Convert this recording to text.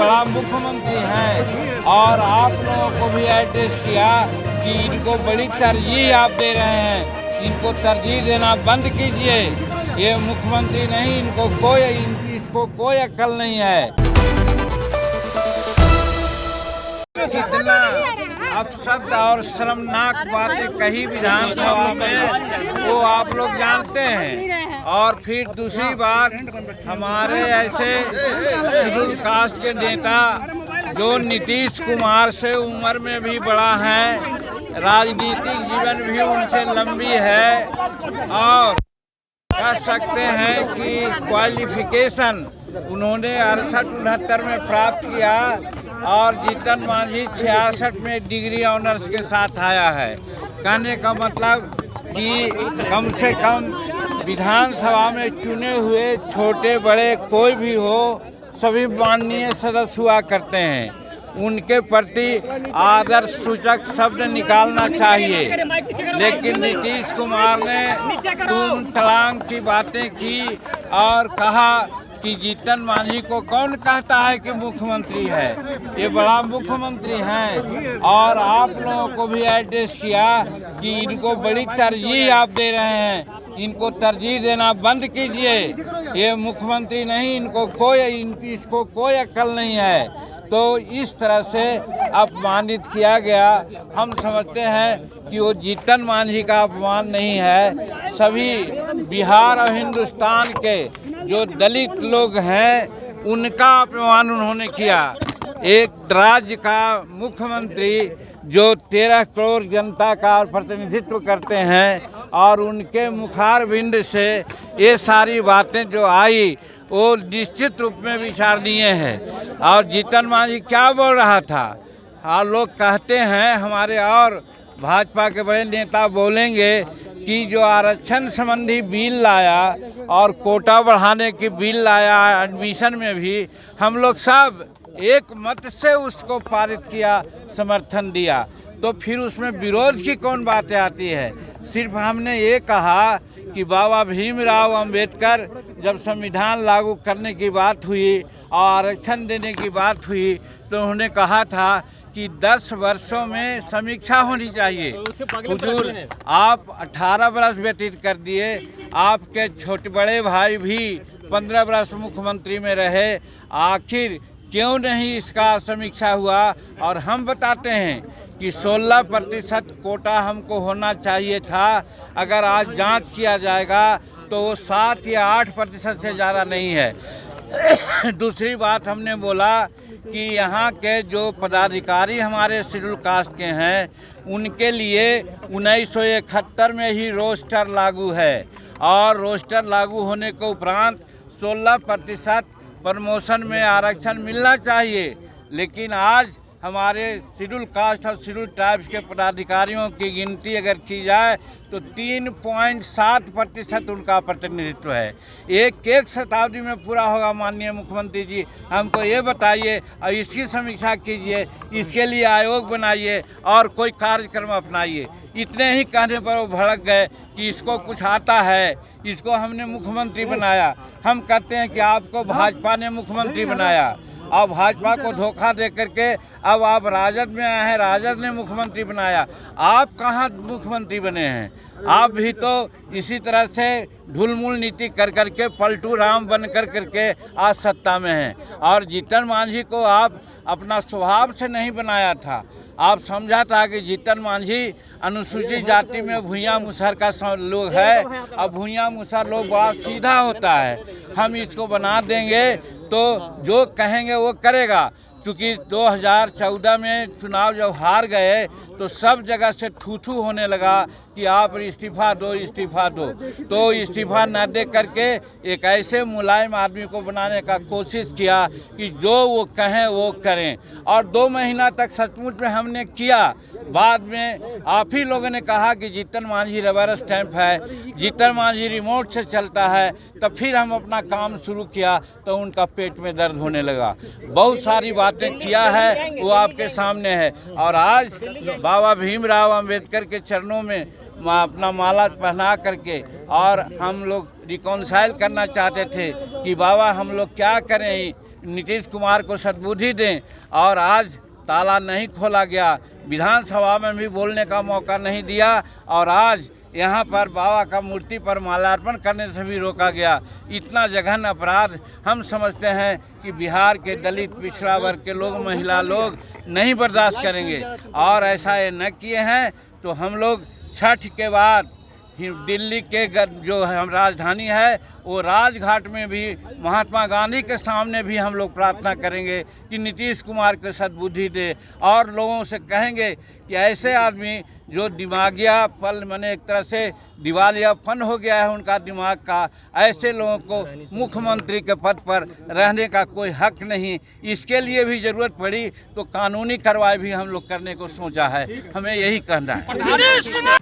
बड़ा मुख्यमंत्री हैं और आप लोगों को भी एड्रेस किया कि इनको बड़ी तरजीह आप दे रहे हैं, इनको तरजीह देना बंद कीजिए। ये मुख्यमंत्री नहीं, इसको कोई अक्ल नहीं है। कितना अपशब्द और शर्मनाक बातें कही विधानसभा में वो आप लोग जानते हैं। और फिर दूसरी बात, हमारे ऐसे शेड्यूल कास्ट के नेता जो नीतीश कुमार से उम्र में भी बड़ा है, राजनीतिक जीवन भी उनसे लंबी है और कह सकते हैं कि क्वालिफिकेशन उन्होंने 68-69 में प्राप्त किया और जीतन मांझी 66 में डिग्री ऑनर्स के साथ आया है। कहने का मतलब कि कम से कम विधानसभा में चुने हुए छोटे बड़े कोई भी हो, सभी माननीय सदस्य हुआ करते हैं। उनके प्रति आदर सूचक शब्द निकालना चाहिए, लेकिन नीतीश कुमार ने तुम तलांग की बातें की और कहा कि जीतन मांझी को कौन कहता है कि मुख्यमंत्री है। ये बड़ा मुख्यमंत्री हैं और आप लोगों को भी एड्रेस किया कि इनको बड़ी तरजीह आप दे रहे हैं, इनको तरजीह देना बंद कीजिए। ये मुख्यमंत्री नहीं, इसको कोई अक्ल नहीं है। तो इस तरह से अपमानित किया गया। हम समझते हैं कि वो जीतन मांझी का अपमान नहीं है, सभी बिहार और हिंदुस्तान के जो दलित लोग हैं उनका अपमान उन्होंने किया। एक राज्य का मुख्यमंत्री जो 13 करोड़ जनता का प्रतिनिधित्व करते हैं और उनके मुखारबिंद से ये सारी बातें जो आई वो निश्चित रूप में विचारणीय है। और जीतन मांझी क्या बोल रहा था, हाँ लोग कहते हैं हमारे और भाजपा के बड़े नेता बोलेंगे कि जो आरक्षण संबंधी बिल लाया और कोटा बढ़ाने की बिल लाया, एडमिशन में भी हम लोग सब एक मत से उसको पारित किया, समर्थन दिया, तो फिर उसमें विरोध की कौन बातें आती है। सिर्फ हमने ये कहा कि बाबा भीमराव अंबेडकर जब संविधान लागू करने की बात हुई और आरक्षण देने की बात हुई तो उन्होंने कहा था कि 10 वर्षों में समीक्षा होनी चाहिए। हुजूर आप 18 वर्ष व्यतीत कर दिए, आपके छोटे बड़े भाई भी 15 वर्ष मुख्यमंत्री में रहे, आखिर क्यों नहीं इसका समीक्षा हुआ। और हम बताते हैं कि 16% कोटा हमको होना चाहिए था। अगर आज जांच किया जाएगा तो वो 7 या 8% से ज़्यादा नहीं है। दूसरी बात हमने बोला कि यहाँ के जो पदाधिकारी हमारे शेड्यूल कास्ट के हैं उनके लिए 1971 में ही रोस्टर लागू है और रोस्टर लागू होने के उपरांत 16% प्रमोशन में आरक्षण मिलना चाहिए। लेकिन आज हमारे शेड्यूल कास्ट और शेड्यूल ट्राइब्स के पदाधिकारियों की गिनती अगर की जाए तो 3.7% उनका प्रतिनिधित्व है। एक शताब्दी में पूरा होगा। माननीय मुख्यमंत्री जी हमको ये बताइए और इसकी समीक्षा कीजिए, इसके लिए आयोग बनाइए और कोई कार्यक्रम अपनाइए। इतने ही कहने पर वो भड़क गए कि इसको कुछ आता है, इसको हमने मुख्यमंत्री बनाया। हम कहते हैं कि आपको भाजपा ने मुख्यमंत्री बनाया और भाजपा को धोखा दे करके अब आप राजद में आए हैं, राजद ने मुख्यमंत्री बनाया। आप कहाँ मुख्यमंत्री बने हैं? आप भी तो इसी तरह से ढुलमुल नीति कर करके पलटू राम बन करके आज सत्ता में हैं। और जीतन मांझी को आप अपना स्वभाव से नहीं बनाया था। आप समझा था कि जीतन मांझी अनुसूचित जाति में भूया मुसहर का लोग है और भूया मुसहर लोग बहुत सीधा होता है। हम इसको बना देंगे तो जो कहेंगे वो करेगा। चूँकि 2014 में चुनाव जब हार गए तो सब जगह से थू होने लगा कि आप इस्तीफ़ा दो। तो इस्तीफ़ा न दे करके एक ऐसे मुलायम आदमी को बनाने का कोशिश किया कि जो वो कहें वो करें। और 2 महीना तक सचमुच में हमने किया। बाद में आप ही लोगों ने कहा कि जीतन मांझी रबर स्टैंप है, जीतन मांझी रिमोट से चलता है। तब फिर हम अपना काम शुरू किया तो उनका पेट में दर्द होने लगा। बहुत सारी बातें किया है वो आपके सामने है। और आज बाबा भीमराव अंबेडकर के चरणों में अपना माला पहना करके और हम लोग रिकॉन्साइल करना चाहते थे कि बाबा हम लोग क्या करें, नीतीश कुमार को सद्बुद्धि दें। और आज ताला नहीं खोला गया, विधानसभा में भी बोलने का मौका नहीं दिया और आज यहाँ पर बाबा का मूर्ति पर माल्यार्पण करने से भी रोका गया। इतना जघन्य अपराध हम समझते हैं कि बिहार के दलित पिछड़ा वर्ग के लोग, महिला लोग नहीं बर्दाश्त करेंगे। और ऐसा ये न किए हैं तो हम लोग छठ के बाद दिल्ली के जो हम राजधानी है वो राजघाट में भी महात्मा गांधी के सामने भी हम लोग प्रार्थना करेंगे कि नीतीश कुमार को सद्बुद्धि दे। और लोगों से कहेंगे कि ऐसे आदमी जो दिमागिया पल माने एक तरह से दिवालियापन हो गया है उनका दिमाग का, ऐसे लोगों को मुख्यमंत्री के पद पर रहने का कोई हक नहीं। इसके लिए भी ज़रूरत पड़ी तो कानूनी कार्रवाई भी हम लोग करने को सोचा है। हमें यही कहना है।